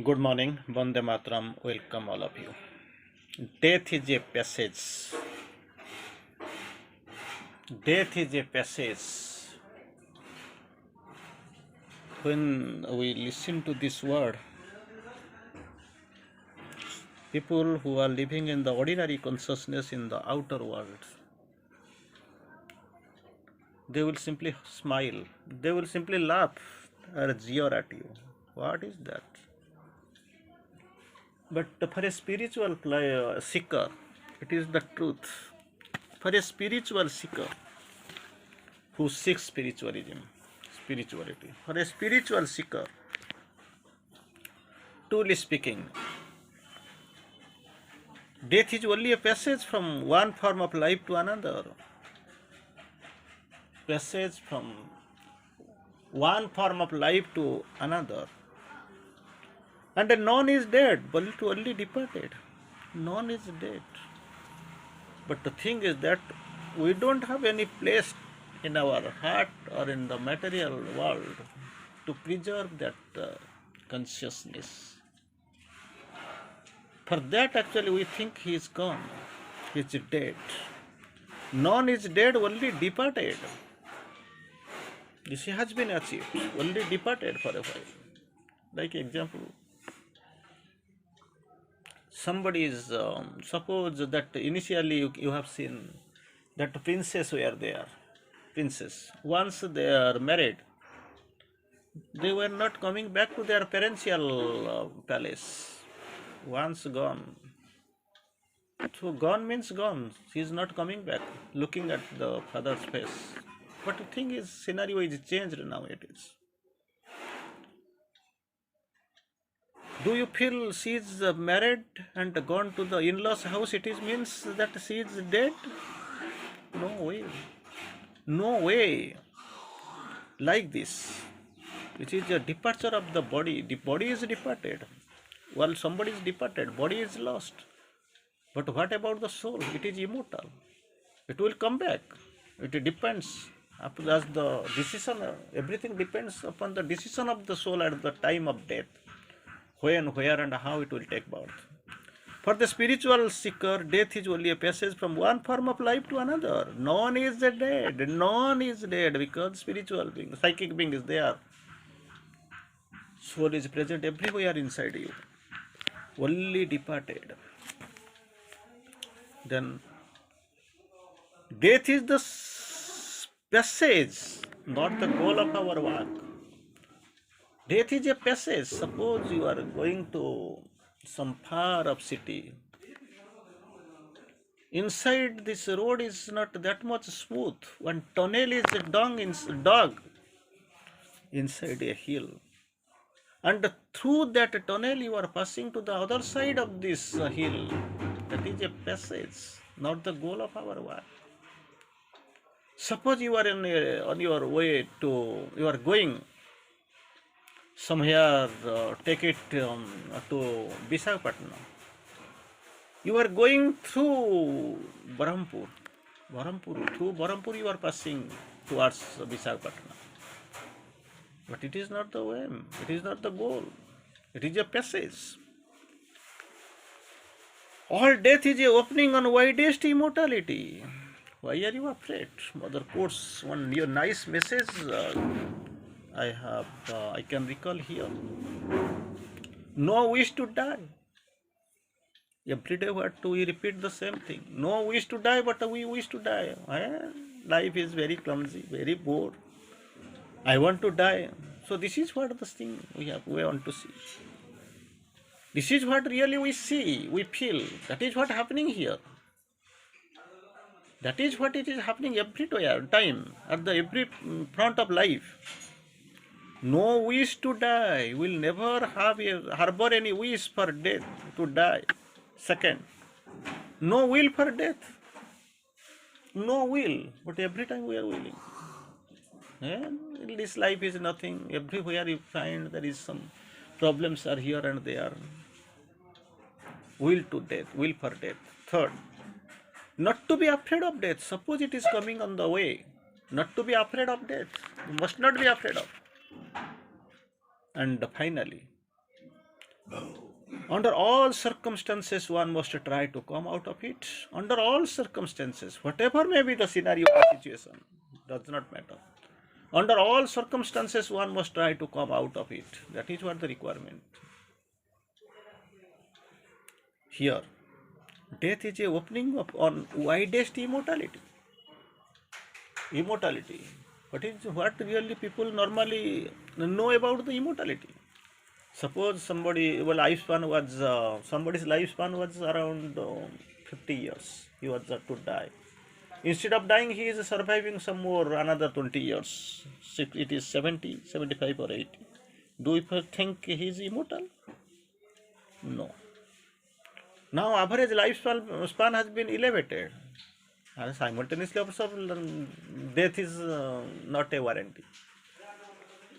Good morning, Vande Matram. Welcome all of you. Death is a passage. Death is a passage. When we listen to this word, people who are living in the ordinary consciousness in the outer world, they will simply smile. They will simply laugh or jeer at you. What is that? But for a spiritual seeker, it is the truth. For a spiritual seeker who seeks spirituality, for a spiritual seeker, truly speaking, death is only a passage from one form of life to another. Passage from one form of life to another. And none is dead, but only departed. None is dead. But the thing is that we don't have any place in our heart or in the material world to preserve that consciousness. For that, actually, we think he is gone, he is dead. None is dead, only departed. This has been achieved, only departed for a while. Like example, somebody is, suppose that initially you have seen that princess were there. Princess, once they are married, they were not coming back to their parental palace. Once gone. So gone means gone. She is not coming back, looking at the father's face. But the thing is, scenario is changed now. It is. Do you feel she is married and gone to the in-laws' house? It is means that she is dead? No way. No way. Like this. It is a departure of the body. The body is departed. While somebody is departed, body is lost. But what about the soul? It is immortal. It will come back. It depends. As the decision, everything depends upon the decision of the soul at the time of death. When, where, and how it will take birth. For the spiritual seeker, death is only a passage from one form of life to another. None is dead. None is dead because spiritual being, psychic being is there. Soul is present everywhere inside you. Only departed. Then death is the passage, not the goal of our work. Death is a passage. Suppose you are going to some far off city. Inside this road is not that much smooth. One tunnel is dug inside a hill. And through that tunnel you are passing to the other side of this hill. That is a passage, not the goal of our work. Suppose you are on your way to, you are going somewhere, take it to Visakhapatnam. You are going through Through Berhampur you are passing towards Visakhapatnam. But it is not the aim, it is not the goal, it is a passage. All death is a opening on widest immortality. Why are you afraid? Mother quotes one your nice message. I can recall here. No wish to die. Every day what we repeat the same thing. No wish to die, but we wish to die. Life is very clumsy, very bored. I want to die. So this is what the thing we want to see. This is what really we see, we feel. That is what happening here. That is what it is happening everywhere, time, at the every front of life. No wish to die. Will never harbor any wish for death, to die. Second, no will for death. No will, but every time we are willing. And this life is nothing. Everywhere you find there is some problems are here and there. Will to death, will for death. Third, not to be afraid of death. Suppose it is coming on the way. Not to be afraid of death. You must not be afraid of. And finally, Under all circumstances, one must try to come out of it. Under all circumstances, whatever may be the scenario or situation, does not matter. Under all circumstances, one must try to come out of it. That is what the requirement. Here, death is a opening up on widest immortality. Immortality. What really people normally know about the immortality? Suppose somebody's lifespan was around 50 years. He was to die. Instead of dying, he is surviving some more another 20 years. It is 70, 75 or 80. Do you think he is immortal? No. Now average lifespan span has been elevated. And simultaneously also death is not a warranty.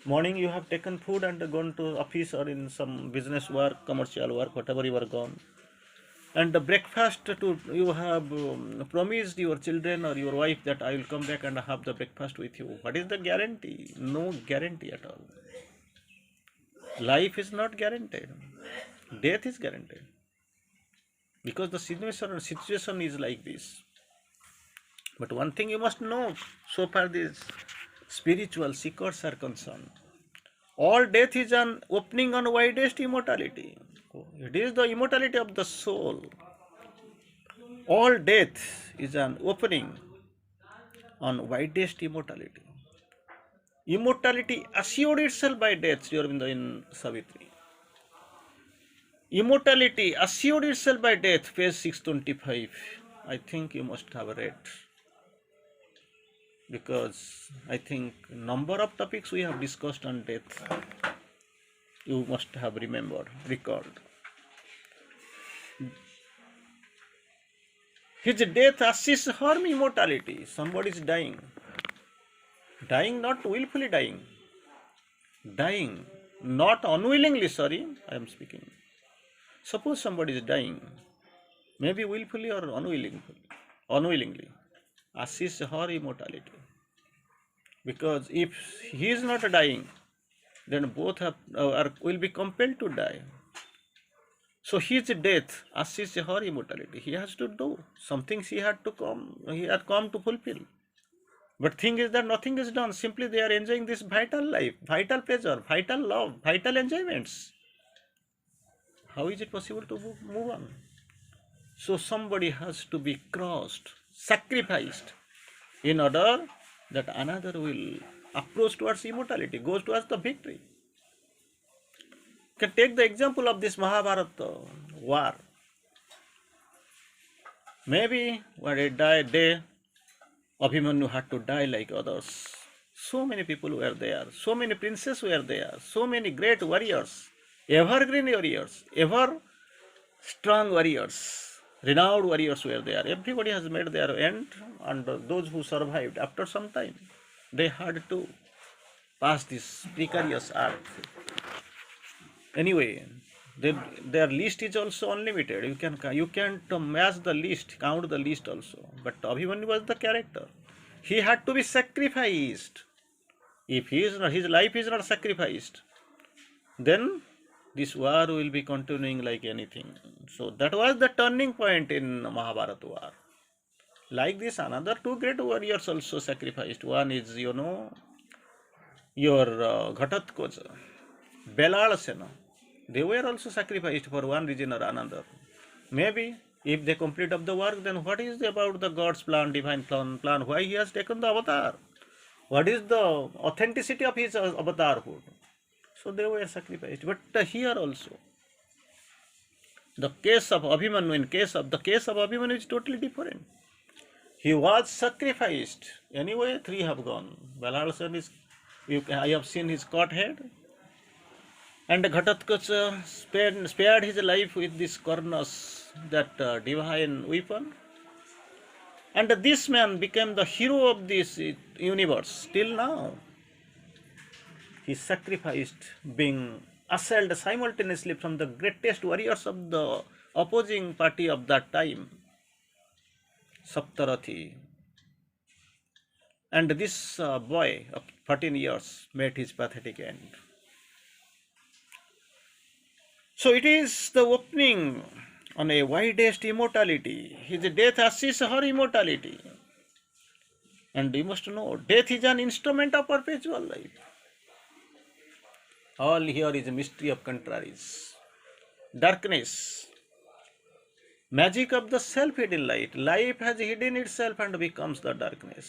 Morning you have taken food and gone to office or in some business work, commercial work, whatever you are gone. And the breakfast you have promised your children or your wife that I will come back and have the breakfast with you. What is the guarantee? No guarantee at all. Life is not guaranteed. Death is guaranteed. Because the situation is like this. But one thing you must know, so far these spiritual seekers are concerned, all death is an opening on widest immortality. It is the immortality of the soul. All death is an opening on widest immortality. Immortality assured itself by death, Sri Aurobindo in Savitri. Immortality assured itself by death, page 625. I think you must have read. Because I think number of topics we have discussed on death, you must have recalled. His death assists her immortality. Somebody is dying. Dying, not willfully dying. Dying, not unwillingly, sorry, I am speaking. Suppose somebody is dying, maybe willfully or unwillingly, assists her immortality. Because if he is not dying, then both will be compelled to die. So his death assists her immortality. He has to do something. He had come to fulfill. But thing is that nothing is done. Simply they are enjoying this vital life, vital pleasure, vital love, vital enjoyments. How is it possible to move on? So somebody has to be crossed, sacrificed, in order that another will approach towards immortality, goes towards the victory. You can take the example of this Mahabharata war. Maybe when a day Abhimanyu had to die like others. So many people were there, so many princes were there, so many great warriors, evergreen warriors, ever strong warriors, renowned warriors were there. Everybody has made their end, and those who survived after some time, they had to pass this precarious earth. Anyway, their list is also unlimited. You can't match the list, count the list also. But Abhimanyu was the character. He had to be sacrificed. If his life is not sacrificed, then this war will be continuing like anything. So that was the turning point in Mahabharata war. Like this, another two great warriors also sacrificed. One is, your Ghatatkacha, Belal Sena. They were also sacrificed for one reason or another. Maybe if they complete up the work, then what is about the God's plan, divine plan? Why he has taken the avatar? What is the authenticity of his avatarhood? So they were sacrificed. But here also, the case of Abhimanyu, the case of Abhimanyu is totally different. He was sacrificed. Anyway, three have gone. Balalsan is, I have seen his cut head. And Ghatatkacha spared his life with this Karnas, that divine weapon. And this man became the hero of this universe till now. He sacrificed, being assailed simultaneously from the greatest warriors of the opposing party of that time, Saptarathi. And this boy of 14 years met his pathetic end. So it is the opening on a widest immortality. His death assists her immortality. And you must know, death is an instrument of perpetual life. All here is a mystery of contraries. Darkness, magic of the self-hidden light. Life has hidden itself and becomes the darkness.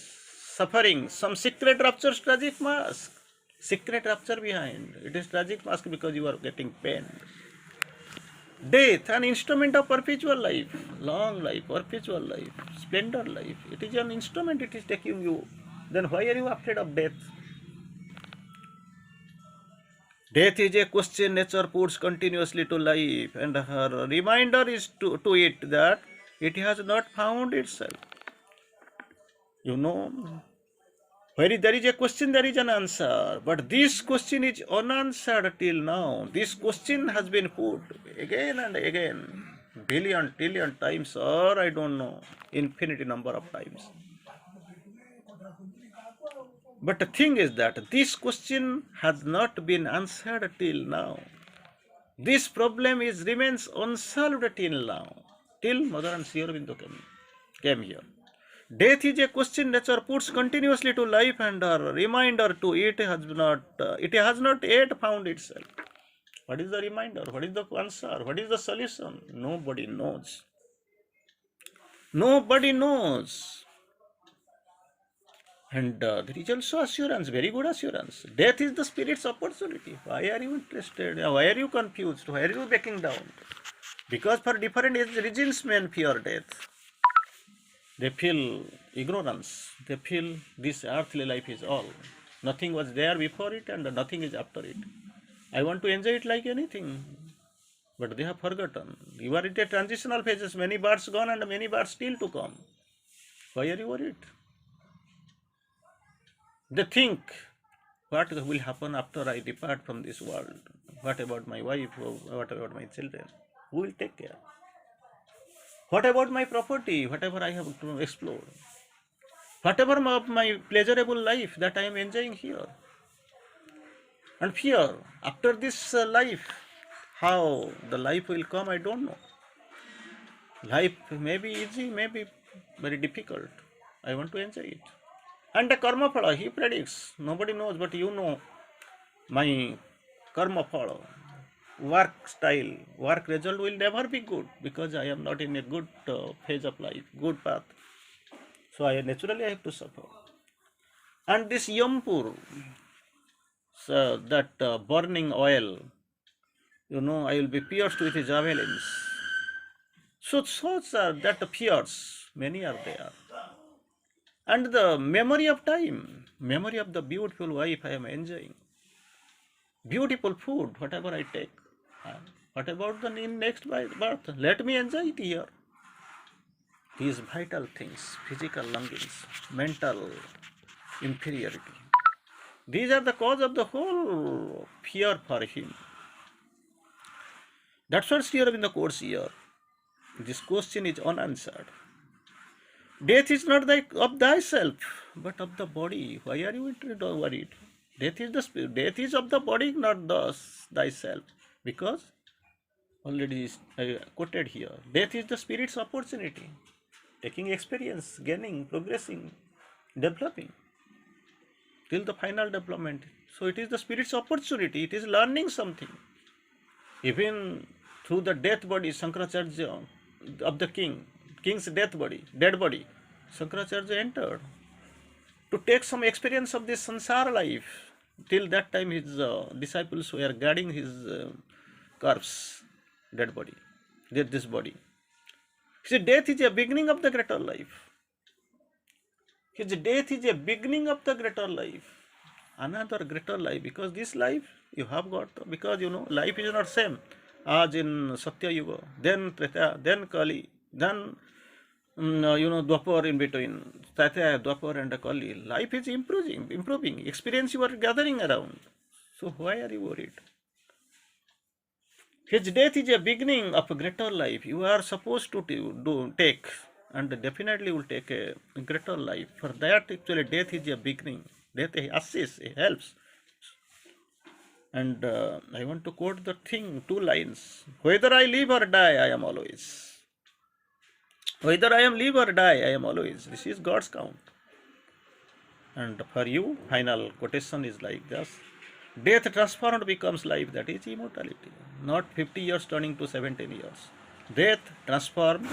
Suffering, some secret ruptures tragic mask. Secret rupture behind. It is tragic mask because you are getting pain. Death, an instrument of perpetual life, long life, perpetual life, splendor life. It is an instrument, it is taking you. Then why are you afraid of death? Death is a question nature puts continuously to life, and her reminder is to it that it has not found itself. You know, where there is a question, there is an answer. But this question is unanswered till now. This question has been put again and again, billion, trillion times, or I don't know, infinity number of times. But the thing is that this question has not been answered till now. This problem remains unsolved till now, till Mother and Sri Aurobindo came here. Death is a question nature puts continuously to life, and a reminder to it has not yet found itself. What is the reminder? What is the answer? What is the solution? Nobody knows. Nobody knows. And there is also assurance, very good assurance. Death is the spirit's opportunity. Why are you interested? Why are you confused? Why are you backing down? Because for different reasons men fear death. They feel ignorance. They feel this earthly life is all. Nothing was there before it and nothing is after it. I want to enjoy it like anything. But they have forgotten. You are in a transitional phases. Many births gone and many births still to come. Why are you worried? They think, what will happen after I depart from this world? What about my wife? What about my children? Who will take care? What about my property? Whatever I have to explore? Whatever of my pleasurable life that I am enjoying here? And fear, after this life, how the life will come, I don't know. Life may be easy, may be very difficult. I want to enjoy it. And the karma phala, he predicts. Nobody knows, but you know my karma phala. Work style, work result will never be good because I am not in a good phase of life, good path. So I naturally have to suffer. And this yampur, so that burning oil, I will be pierced with javelins. So such are that fears, many are there. And the memory of time, memory of the beautiful wife I am enjoying, beautiful food, whatever I take. What about the next birth? Let me enjoy it here. These vital things, physical longings, mental inferiority, these are the cause of the whole fear for him. That's what Sri Aurobindo quotes here. This question is unanswered. Death is not of thyself, but of the body. Why are you worried? Death is the spirit. Death is of the body, not thyself. Because already quoted here. Death is the spirit's opportunity. Taking experience, gaining, progressing, developing till the final development. So it is the spirit's opportunity. It is learning something. Even through the death body, Shankaracharya of the king's death body, dead body, Shankaracharya entered to take some experience of this sansara life. Till that time, his disciples were guarding his corpse, dead body, this body. His death is a beginning of the greater life. His death is a beginning of the greater life. Another greater life, because this life you have got, because life is not same as in Satya Yuga, then Treta, then Kali, then Dwapar in between, Treta, Dwapar and Kali. Life is improving, experience you are gathering around. So why are you worried? His death is a beginning of a greater life. You are supposed to take, and definitely will take a greater life. For that, actually, death is a beginning. Death assists, it helps. And I want to quote the thing, two lines. Whether I live or die, I am always. Whether I am live or die, I am always. This is God's count. And for you, final quotation is like this. Death transformed becomes life, that is immortality. Not 50 years turning to 17 years. Death transformed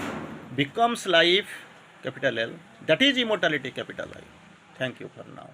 becomes life, capital L, that is immortality, capital I. Thank you for now.